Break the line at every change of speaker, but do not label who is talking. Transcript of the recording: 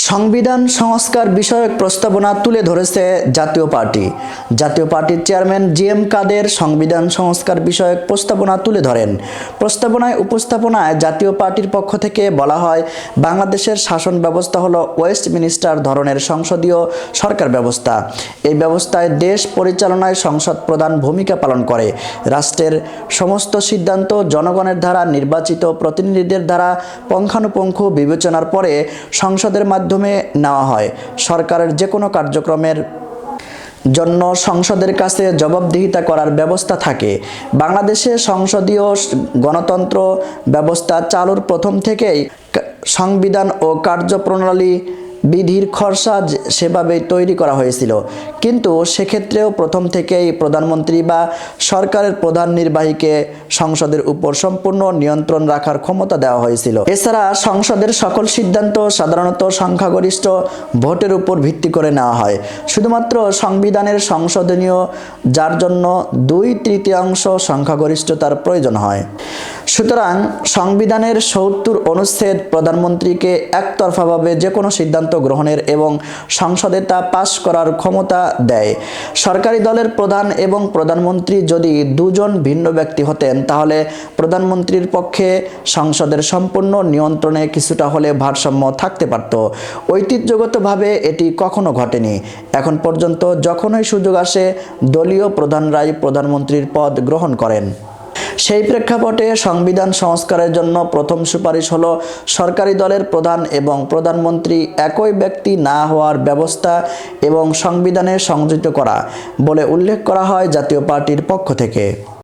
সংবিধান সংস্কার বিষয়ক প্রস্তাবনা তুলে ধরেছে জাতীয় পার্টি। জাতীয় পার্টির চেয়ারম্যান জি.এম. কাদের সংবিধান সংস্কার বিষয়ক প্রস্তাবনা তুলে ধরেন। উপস্থাপনায় জাতীয় পার্টির পক্ষ থেকে বলা হয়, বাংলাদেশের শাসন ব্যবস্থা হলো ওয়েস্টমিনিস্টার ধরনের সংসদীয় সরকার ব্যবস্থা। এই ব্যবস্থায় দেশ পরিচালনায় সংসদ প্রধান ভূমিকা পালন করে। রাষ্ট্রের সমস্ত সিদ্ধান্ত জনগণের দ্বারা নির্বাচিত প্রতিনিধিদের দ্বারা পুঙ্খানুপুঙ্খ বিবেচনার পরে সংসদের মাধ্যমে নেওয়া হয়। সরকারের যে কোনো কার্যক্রমের জন্য সংসদের কাছে জবাবদিহিতা করার ব্যবস্থা থাকে। বাংলাদেশে সংসদীয় গণতন্ত্র ব্যবস্থা চালুর প্রথম থেকেই সংবিধান ও কার্যপ্রণালী বিধির খসড়া সেভাবেই তৈরি করা হয়েছিল, কিন্তু সেক্ষেত্রেও প্রথম থেকেই প্রধানমন্ত্রী বা সরকারের প্রধান নির্বাহীকে সংসদের উপর সম্পূর্ণ নিয়ন্ত্রণ রাখার ক্ষমতা দেওয়া হয়েছিল। এছাড়া সংসদের সকল সিদ্ধান্ত সাধারণত সংখ্যাগরিষ্ঠ ভোটের উপর ভিত্তি করে নেওয়া হয়। শুধুমাত্র সংবিধানের সংশোধনীয় যার জন্য 2/3 সংখ্যাগরিষ্ঠতার প্রয়োজন হয়। সুতরাং সংবিধানের ৭০ অনুচ্ছেদ প্রধানমন্ত্রীকে একতরফাভাবে যে কোনো সিদ্ধান্ত গ্রহণের এবং সংসদে তা পাশ করার ক্ষমতা দেয়। সরকারি দলের প্রধান এবং প্রধানমন্ত্রী যদি দুজন ভিন্ন ব্যক্তি হতেন, তাহলে প্রধানমন্ত্রীর পক্ষে সংসদের সম্পূর্ণ নিয়ন্ত্রণে কিছুটা হলে ভারসাম্য থাকতে পারত। ঐতিহ্যগতভাবে এটি কখনো ঘটেনি। এখন পর্যন্ত যখনই সুযোগ আসে, দলীয় প্রধানরাই প্রধানমন্ত্রীর পদ গ্রহণ করেন। সেই প্রেক্ষাপটে সংবিধান সংস্কারের জন্য প্রথম সুপারিশ হলো সরকারি দলের প্রধান এবং প্রধানমন্ত্রী একই ব্যক্তি না হওয়ার ব্যবস্থা এবং সংবিধানে সংযোজিত করা বলে উল্লেখ করা হয় জাতীয় পার্টির পক্ষ থেকে।